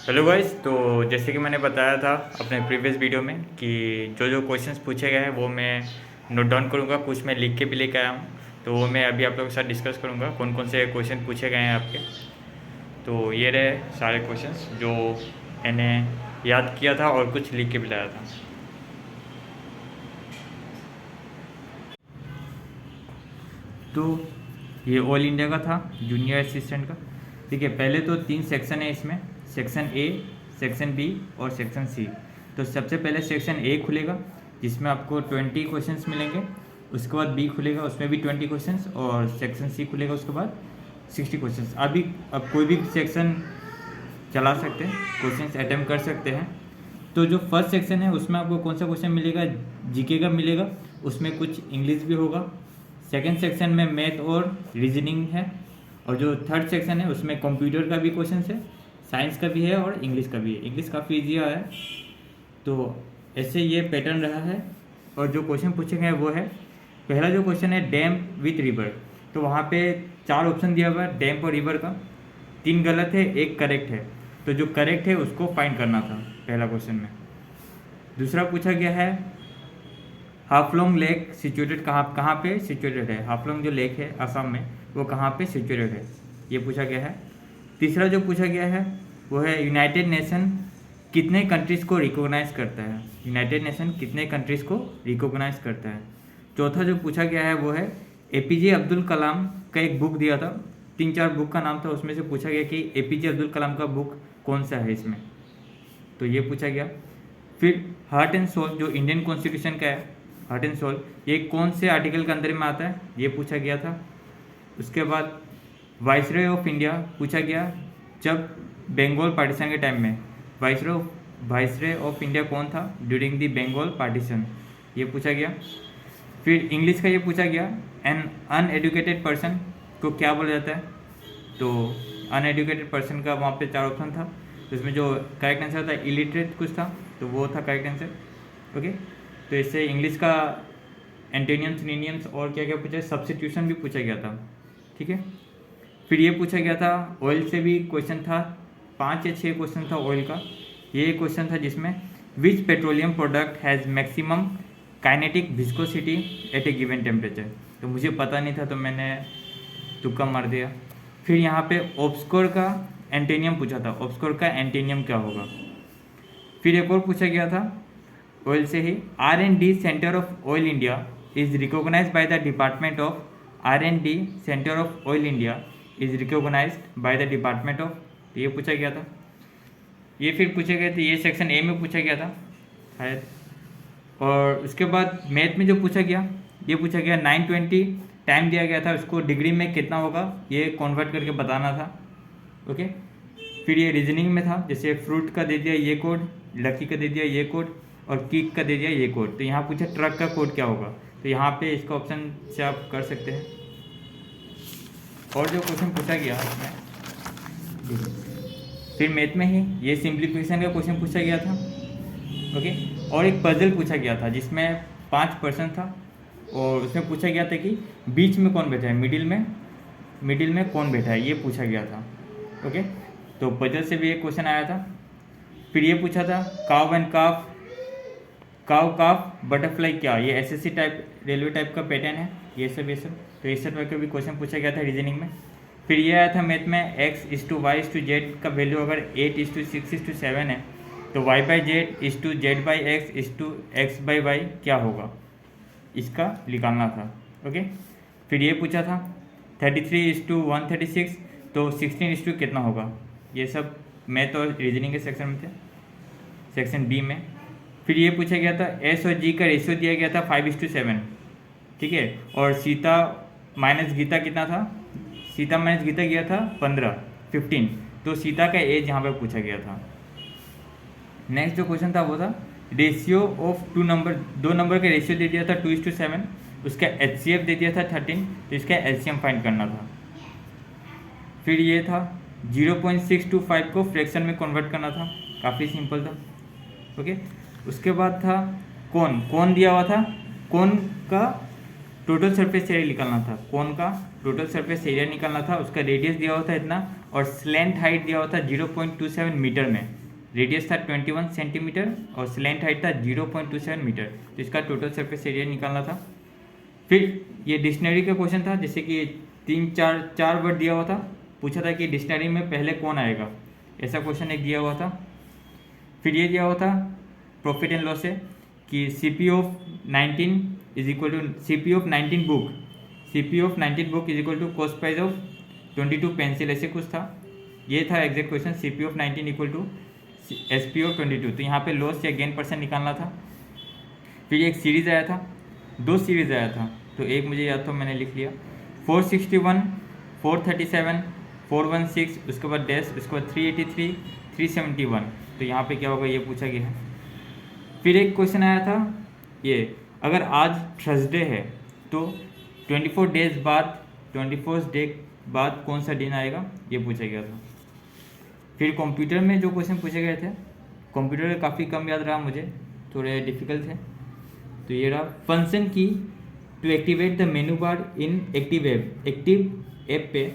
Hello guys. तो जैसे कि मैंने बताया था अपने प्रीवियस वीडियो में कि जो जो क्वेश्चंस पूछे गए हैं वो मैं नोट डाउन करूँगा, कुछ मैं लिख के भी लेके आया हूँ। तो वो मैं अभी आप लोगों के साथ डिस्कस करूँगा कौन कौन से क्वेश्चन पूछे गए हैं आपके। तो ये रहे सारे क्वेश्चंस जो मैंने याद किया था और कुछ लिख के भी लाया था। तो ये ऑल इंडिया का था, जूनियर असिस्टेंट का। ठीक है, पहले तो 3 सेक्शन है इसमें, सेक्शन ए, सेक्शन बी और सेक्शन सी। तो सबसे पहले सेक्शन ए खुलेगा जिसमें आपको 20 क्वेश्चंस मिलेंगे। उसके बाद बी खुलेगा, उसमें भी 20 क्वेश्चंस, और सेक्शन सी खुलेगा उसके बाद 60 क्वेश्चंस। अब कोई भी सेक्शन चला सकते हैं, क्वेश्चंस अटेम्प्ट कर सकते हैं। तो जो फर्स्ट सेक्शन है उसमें आपको कौन सा क्वेश्चन मिलेगा, जीके का मिलेगा, उसमें कुछ इंग्लिश भी होगा। सेकंड सेक्शन में मैथ और रीजनिंग है। और जो थर्ड सेक्शन है उसमें कंप्यूटर का भी क्वेश्चन है, साइंस का भी है और इंग्लिश का भी है। इंग्लिश काफ़ी ईजी है। तो ऐसे ये पैटर्न रहा है। और जो क्वेश्चन पूछे गए वो है, पहला जो क्वेश्चन है डैम विथ रिवर। तो वहाँ पे 4 ऑप्शन दिया हुआ है डैम और रिवर का, 3 गलत है, 1 करेक्ट है। तो जो करेक्ट है उसको फाइंड करना था पहला क्वेश्चन में। दूसरा पूछा गया है हाफलोंग लेक सिचुएटेड कहाँ पे सिचुएटेड है। हाफलोंग जो लेक है असम में, वो कहाँ पे सिचुएटेड है, ये पूछा गया है। तीसरा जो पूछा गया है वो है यूनाइटेड नेशन कितने कंट्रीज को रिकॉग्नाइज करता है। यूनाइटेड नेशन कितने कंट्रीज को रिकॉग्नाइज करता है। चौथा जो पूछा गया है वो है एपीजे अब्दुल कलाम का एक बुक दिया था, 3-4 बुक का नाम था, उसमें से पूछा गया कि एपीजे अब्दुल कलाम का बुक कौन सा है इसमें। तो ये पूछा गया। फिर हार्ट एंड सोल जो इंडियन कॉन्स्टिट्यूशन का है, हार्ट एंड सोल, ये कौन से आर्टिकल के अंदर में आता है, ये पूछा गया था। उसके बाद वाइसरॉय ऑफ इंडिया पूछा गया, जब बंगाल पार्टीशन के टाइम में वाइसरॉय ऑफ इंडिया कौन था ड्यूरिंग द बंगाल पार्टीशन, ये पूछा गया। फिर इंग्लिश का ये पूछा गया, एन अनएडुकेटेड पर्सन को क्या बोला जाता है। तो अनएडुकेटेड पर्सन का वहाँ पे 4 ऑप्शन था, तो इसमें जो करेक्ट आंसर था इलिटरेट कुछ था, तो वो था करेक्ट आंसर। ओके, तो इससे इंग्लिश का एंटोनियम सिनोनियम्स और क्या क्या पूछा, सब्स्टिट्यूशन भी पूछा गया था। ठीक है, फिर ये पूछा गया था ऑयल से भी क्वेश्चन था, 5 या 6 क्वेश्चन था ऑयल का। ये क्वेश्चन था जिसमें which petroleum product has maximum kinetic viscosity at a given temperature. तो मुझे पता नहीं था तो मैंने तुक्का मार दिया। फिर यहाँ पे ऑब्सकोर का एंटेनियम पूछा था, ऑब्सकोर का एंटेनियम क्या होगा। फिर एक और पूछा गया था ऑयल से ही, R&D centre of oil India is recognised by the department of, R&D centre of oil India is recognised by the department of, ये पूछा गया था। ये फिर पूछे गए थे, ये सेक्शन ए में पूछा गया था शायद। और उसके बाद मैथ में जो पूछा गया, ये पूछा गया 920 टाइम दिया गया था, उसको डिग्री में कितना होगा ये कन्वर्ट करके बताना था। ओके, फिर ये रीजनिंग में था, जैसे फ्रूट का दे दिया ये कोड, लकी का दे दिया ये कोड, और कीक का दे दिया ये कोड। तो यहाँ पूछा ट्रक का कोड क्या होगा, तो यहाँ पे इसका ऑप्शन से आप कर सकते हैं। और जो क्वेश्चन पूछा गया इसमें, फिर मैथ में ही ये सिंप्लीफिकेशन का क्वेश्चन पूछा गया था। ओके, और एक पजल पूछा गया था जिसमें 5 पर्सन था, और उसमें पूछा गया था कि बीच में कौन बैठा है, मिडिल में कौन बैठा है, ये पूछा गया था। ओके, तो पजल से भी एक क्वेश्चन आया था। फिर ये पूछा था काव एंड काफ, काव काफ बटरफ्लाई क्या, ये एसएससी टाइप रेलवे टाइप का पैटर्न है, ये सब तो इस टाइप का भी क्वेश्चन पूछा गया था रीजनिंग में। फिर ये आया था मैथ में x/y/z का वैल्यू अगर 8:6:7 है तो y/z/z/x/x/y क्या होगा, इसका निकालना था। ओके, फिर ये पूछा था 33:136 तो 16 कितना होगा, ये सब मैथ और रीजनिंग के सेक्शन में थे, सेक्शन बी में। फिर ये पूछा गया था एस और जी का रेशियो दिया गया था 5:7। ठीक है, और सीता माइनस गीता कितना था, सीता माइनस गीता गया था 15, तो सीता का एज यहाँ पे पूछा गया था। नेक्स्ट जो क्वेश्चन था वो था रेशियो ऑफ 2 नंबर का रेशियो दे दिया था 2:7, उसका HCF दे दिया था 13, तो इसका LCM फाइंड करना था। फिर ये था 0.625 को फ्रैक्शन में कन्वर्ट करना था, काफ़ी सिंपल था। ओके, उसके बाद था कौन दिया हुआ था, कौन का टोटल सरफेस एरिया निकालना था, कौन का टोटल सरफेस एरिया निकालना था, उसका रेडियस दिया हुआ था इतना और स्लैंट हाइट दिया हुआ था 0.27 मीटर में, रेडियस था 21 सेंटीमीटर और स्लैंट हाइट था 0.27 मीटर, तो इसका टोटल सरफेस एरिया निकालना था। फिर ये डिक्शनरी का क्वेश्चन था, जैसे कि चार वर्ड दिया हुआ था, पूछा था कि डिक्शनरी में पहले कौन आएगा, ऐसा क्वेश्चन एक दिया हुआ था। फिर ये दिया हुआ था प्रॉफिट एंड लॉस है कि CP of 19 is equal to CP of 19 book is equal to cost price of 22 pencil, ऐसे कुछ था। ये था exact question, CP of 19 equal to SP of 22। तो यहाँ पे लॉस या गेन परसेंट निकालना था। फिर एक सीरीज़ आया था, 2 सीरीज़ आया था, तो एक मुझे याद था मैंने लिख लिया, 461, 437, 416, उसके बाद डैश, उसके बाद 383, 371। तो यहाँ पे क्या होगा ये पूछा गया है। फिर एक क्वेश्चन आया था ये, अगर आज थर्सडे है तो 24 डेज बाद 24 डे बाद कौन सा दिन आएगा, ये पूछा गया था। फिर कंप्यूटर में जो क्वेश्चन पूछे गए थे, कंप्यूटर में काफ़ी कम याद रहा मुझे, थोड़े डिफिकल्ट थे। तो ये रहा function key to activate the menu bar in active app पे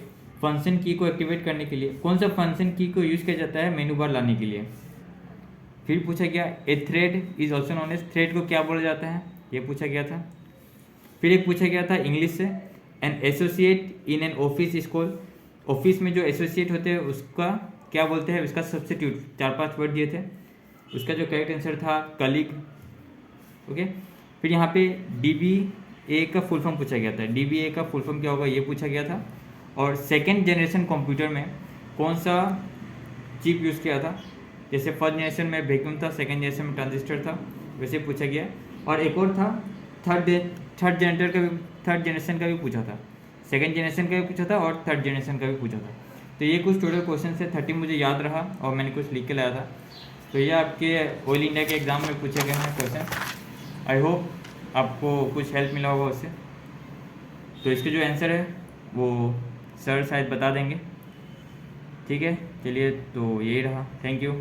फंक्शन की को एक्टिवेट करने के लिए कौन सा फंक्शन की को यूज़ किया जाता है मेनू बार लाने के लिए। फिर पूछा गया a thread is also known as, thread को क्या बोला जाता है, ये पूछा गया था। फिर एक पूछा गया था इंग्लिश से, an associate in an office is called, office में जो एसोसिएट होते हैं उसका क्या बोलते हैं, उसका सब्स्टिट्यूट, 4-5 वर्ड दिए थे, उसका जो करेक्ट आंसर था कलीग। ओके। फिर यहाँ पे DBA का फुल फॉर्म पूछा गया था, DBA का फुल फॉर्म क्या होगा ये पूछा गया था। और सेकेंड जनरेशन कंप्यूटर में कौन सा चिप यूज़ किया था, जैसे फर्स्ट जनरेशन में वैक्यूम था, सेकेंड जनरेशन में ट्रांजिस्टर था, वैसे पूछा गया। और एक और था थर्ड जनरेशन का भी पूछा था, सेकेंड जनरेशन का भी पूछा था और थर्ड जनरेशन का भी पूछा था। तो ये कुछ टोटल क्वेश्चन से 30 मुझे याद रहा और मैंने कुछ लिख के लाया था। तो ये आपके ऑल इंडिया के एग्ज़ाम में पूछे गए हैं क्वेश्चन। आई होप आपको कुछ हेल्प मिला होगा उससे। तो इसके जो आंसर है वो सर शायद बता देंगे। ठीक है, चलिए तो यही रहा, थैंक यू।